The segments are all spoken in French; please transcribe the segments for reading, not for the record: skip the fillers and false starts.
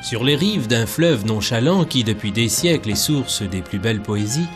Sur les rives d'un fleuve nonchalant qui, depuis des siècles, est source des plus belles poésies,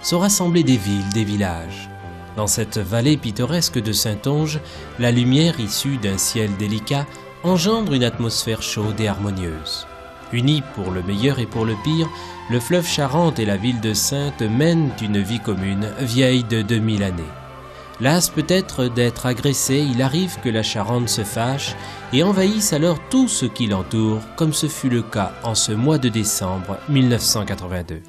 sont rassemblés des villes, des villages. Dans cette vallée pittoresque de Saintonge, la lumière issue d'un ciel délicat engendre une atmosphère chaude et harmonieuse. Unis pour le meilleur et pour le pire, le fleuve Charente et la ville de Saintes mènent une vie commune vieille de 2000 années. Las peut-être d'être agressé, il arrive que la Charente se fâche et envahisse alors tout ce qui l'entoure, comme ce fut le cas en ce mois de décembre 1982.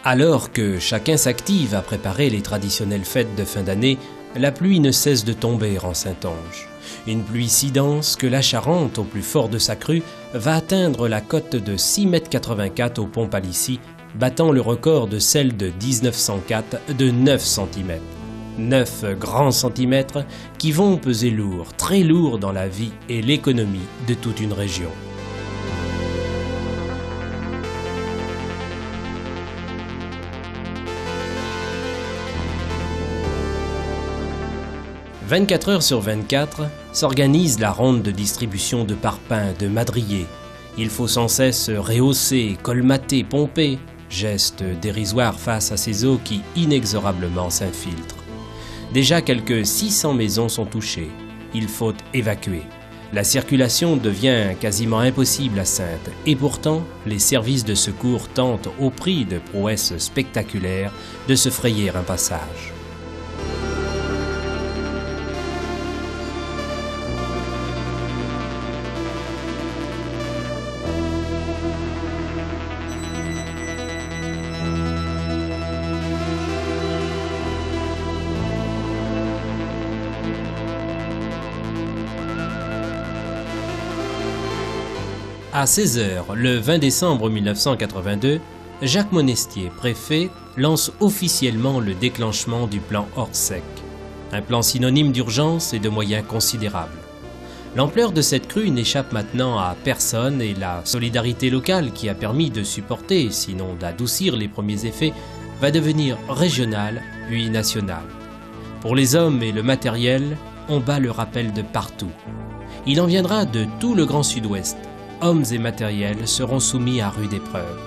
Alors que chacun s'active à préparer les traditionnelles fêtes de fin d'année, la pluie ne cesse de tomber en Saintonge. Une pluie si dense que la Charente, au plus fort de sa crue, va atteindre la cote de 6,84 m au pont Palissy, battant le record de celle de 1904 de 9 cm. 9 grands centimètres qui vont peser lourd, très lourd dans la vie et l'économie de toute une région. 24 heures sur 24 s'organise la ronde de distribution de parpaings, de madriers. Il faut sans cesse rehausser, colmater, pomper, geste dérisoire face à ces eaux qui inexorablement s'infiltrent. Déjà quelques 600 maisons sont touchées. Il faut évacuer. La circulation devient quasiment impossible à Saintes et pourtant les services de secours tentent au prix de prouesses spectaculaires de se frayer un passage. À 16h, le 20 décembre 1982, Jacques Monestier, préfet, lance officiellement le déclenchement du plan Orsec. Un plan synonyme d'urgence et de moyens considérables. L'ampleur de cette crue n'échappe maintenant à personne et la solidarité locale qui a permis de supporter, sinon d'adoucir les premiers effets, va devenir régionale puis nationale. Pour les hommes et le matériel, on bat le rappel de partout. Il en viendra de tout le Grand Sud-Ouest. Hommes et matériels seront soumis à rude épreuve.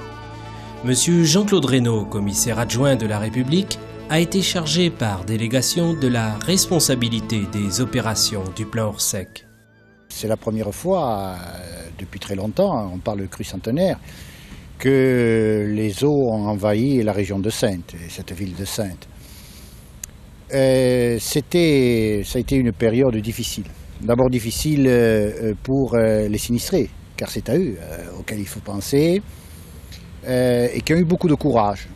Monsieur Jean-Claude Reynaud, commissaire adjoint de la République, a été chargé par délégation de la responsabilité des opérations du plan Orsec. C'est la première fois, depuis très longtemps, on parle de crue centenaire, que les eaux ont envahi la région de Saintes, cette ville de Saintes. Ça a été une période difficile. D'abord difficile pour les sinistrés, car c'est à eux auxquels il faut penser, et qui ont eu beaucoup de courage.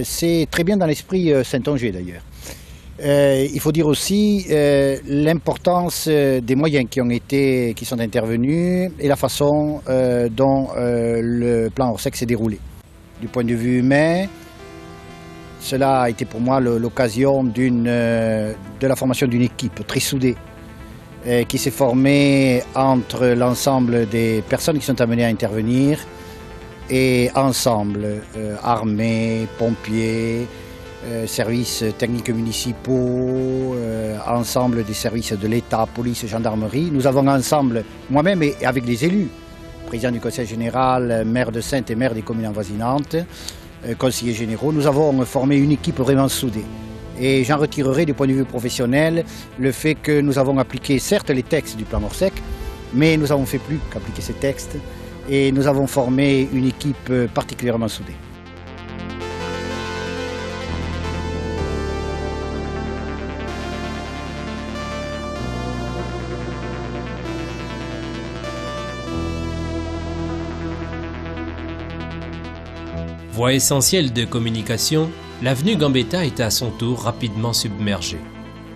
C'est très bien dans l'esprit saintongais d'ailleurs. Il faut dire aussi l'importance des moyens qui sont intervenus et la façon dont le plan Orsec s'est déroulé. Du point de vue humain, cela a été pour moi l'occasion de la formation d'une équipe très soudée, qui s'est formé entre l'ensemble des personnes qui sont amenées à intervenir et ensemble, armées, pompiers, services techniques municipaux, ensemble des services de l'État, police, gendarmerie. Nous avons ensemble, moi-même et avec les élus, président du conseil général, maire de Saintes et maire des communes avoisinantes, conseillers généraux, nous avons formé une équipe vraiment soudée. Et j'en retirerai du point de vue professionnel le fait que nous avons appliqué certes les textes du plan Orsec, mais nous avons fait plus qu'appliquer ces textes et nous avons formé une équipe particulièrement soudée. Voie essentielle de communication, l'avenue Gambetta est à son tour rapidement submergée.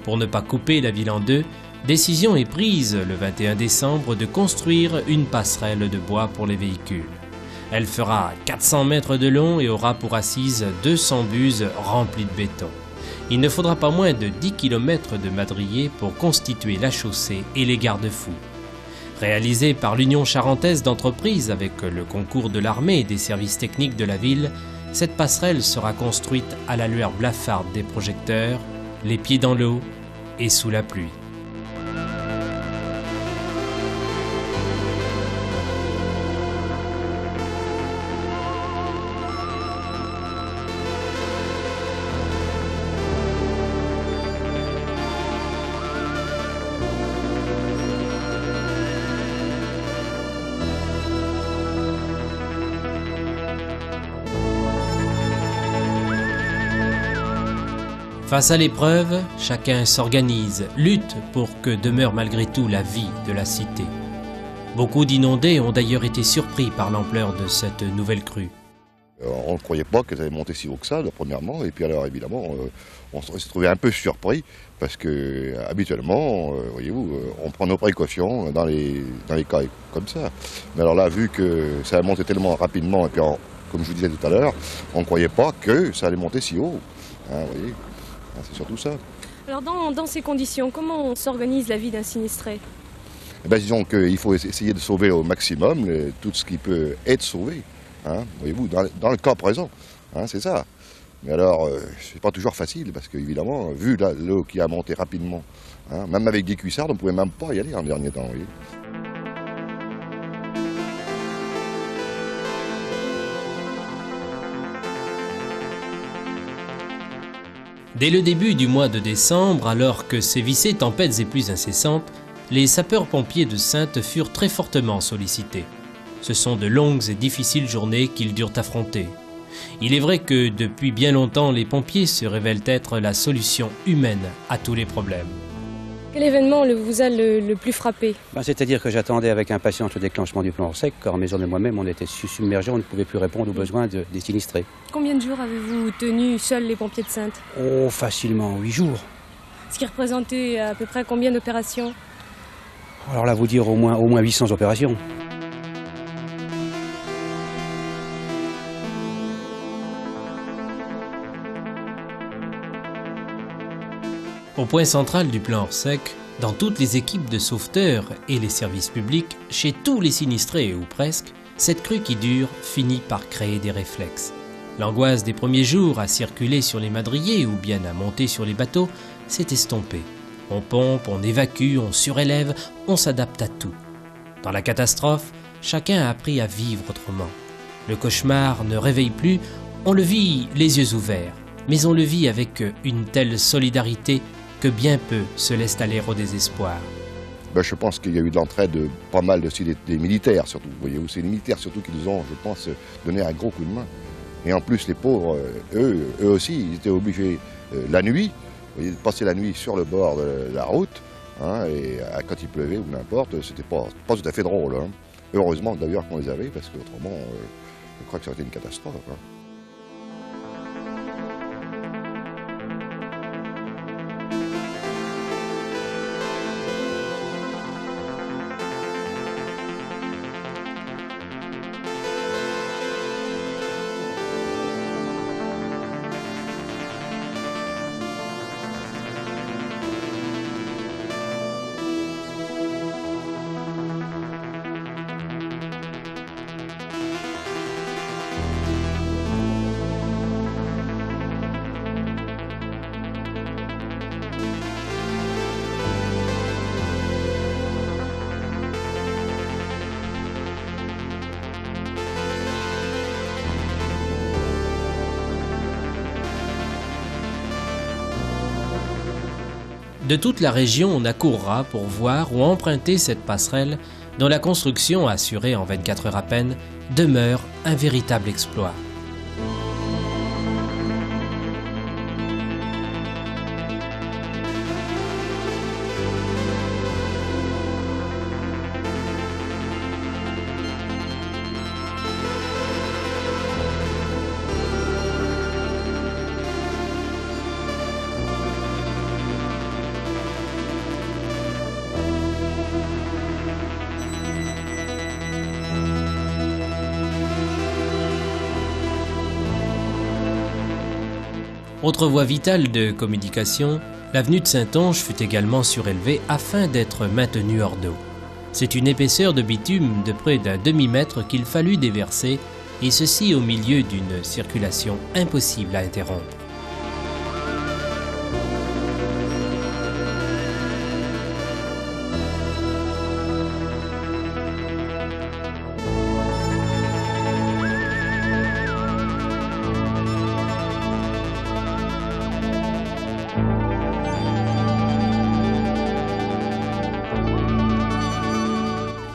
Pour ne pas couper la ville en deux, décision est prise le 21 décembre de construire une passerelle de bois pour les véhicules. Elle fera 400 mètres de long et aura pour assise 200 buses remplies de béton. Il ne faudra pas moins de 10 km de madriers pour constituer la chaussée et les garde-fous. Réalisée par l'Union charentaise d'entreprises avec le concours de l'armée et des services techniques de la ville, cette passerelle sera construite à la lueur blafarde des projecteurs, les pieds dans l'eau et sous la pluie. Face à l'épreuve, chacun s'organise, lutte pour que demeure malgré tout la vie de la cité. Beaucoup d'inondés ont d'ailleurs été surpris par l'ampleur de cette nouvelle crue. On ne croyait pas qu'elle allait monter si haut que ça, premièrement, et puis alors évidemment, on s'est trouvé un peu surpris, parce que habituellement, voyez-vous, on prend nos précautions dans les cas comme ça. Mais alors là, vu que ça a monté tellement rapidement, et puis comme je vous disais tout à l'heure, on ne croyait pas que ça allait monter si haut. Hein, vous voyez, c'est surtout ça. Alors dans ces conditions, comment on s'organise la vie d'un sinistré? Eh bien, disons qu'il faut essayer de sauver au maximum tout ce qui peut être sauvé. Hein, voyez-vous, dans le cas présent, hein, c'est ça. Mais alors, c'est pas toujours facile, parce qu'évidemment, vu l'eau qui a monté rapidement, hein, même avec des cuissards, on ne pouvait même pas y aller en dernier temps, vous voyez. Dès le début du mois de décembre, alors que sévissaient tempêtes et pluies incessantes, les sapeurs-pompiers de Saintes furent très fortement sollicités. Ce sont de longues et difficiles journées qu'ils durent affronter. Il est vrai que depuis bien longtemps, les pompiers se révèlent être la solution humaine à tous les problèmes. Quel événement vous a le plus frappé? C'est-à-dire que j'attendais avec impatience le déclenchement du plan Orsec, car en maison de moi-même, on était submergés, on ne pouvait plus répondre aux besoins des sinistrés. Combien de jours avez-vous tenu seuls les pompiers de Saintes? Oh, facilement 8 jours. Ce qui représentait à peu près combien d'opérations? Alors là, vous dire au moins 800 opérations. Au point central du plan Orsec, dans toutes les équipes de sauveteurs et les services publics, chez tous les sinistrés ou presque, cette crue qui dure finit par créer des réflexes. L'angoisse des premiers jours à circuler sur les madriers ou bien à monter sur les bateaux s'est estompée. On pompe, on évacue, on surélève, on s'adapte à tout. Dans la catastrophe, chacun a appris à vivre autrement. Le cauchemar ne réveille plus, on le vit les yeux ouverts, mais on le vit avec une telle solidarité que bien peu se laissent aller au désespoir. Je pense qu'il y a eu de l'entraide de pas mal aussi des militaires, surtout. Vous voyez, c'est les militaires surtout qui nous ont, je pense, donné un gros coup de main. Et en plus, les pauvres, eux aussi, ils étaient obligés la nuit, vous voyez, de passer la nuit sur le bord de la route, hein, et quand il pleuvait ou n'importe, c'était pas tout à fait drôle. Hein. Heureusement d'ailleurs qu'on les avait, parce qu'autrement, je crois que ça aurait été une catastrophe. Hein. De toute la région, on accourra pour voir ou emprunter cette passerelle dont la construction, assurée en 24 heures à peine, demeure un véritable exploit. Autre voie vitale de communication, l'avenue de Saintonge fut également surélevée afin d'être maintenue hors d'eau. C'est une épaisseur de bitume de près d'un demi-mètre qu'il fallut déverser, et ceci au milieu d'une circulation impossible à interrompre.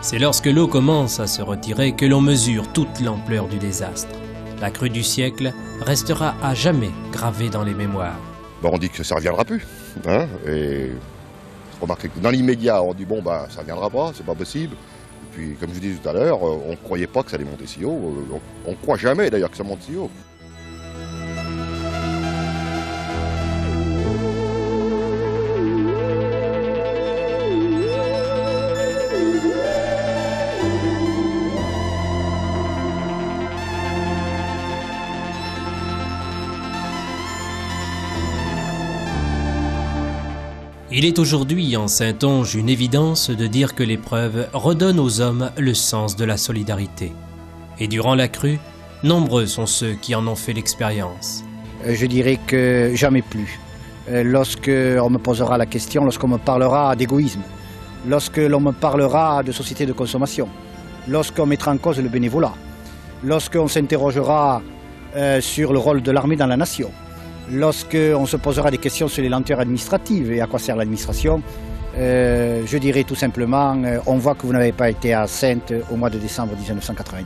C'est lorsque l'eau commence à se retirer que l'on mesure toute l'ampleur du désastre. La crue du siècle restera à jamais gravée dans les mémoires. Ben, on dit que ça ne reviendra plus. Hein, et remarquez que dans l'immédiat, on dit bon, ben, ça ne reviendra pas, c'est pas possible. Et puis, comme je vous disais tout à l'heure, on ne croyait pas que ça allait monter si haut. On ne croit jamais d'ailleurs que ça monte si haut. Il est aujourd'hui en Saintonge une évidence de dire que l'épreuve redonne aux hommes le sens de la solidarité. Et durant la crue, nombreux sont ceux qui en ont fait l'expérience. Je dirais que jamais plus. Lorsqu'on me posera la question, lorsqu'on me parlera d'égoïsme, lorsque l'on me parlera de société de consommation, lorsqu'on mettra en cause le bénévolat, lorsqu'on s'interrogera sur le rôle de l'armée dans la nation, lorsqu'on se posera des questions sur les lenteurs administratives et à quoi sert l'administration, je dirais tout simplement, on voit que vous n'avez pas été à Saintes au mois de décembre 1982.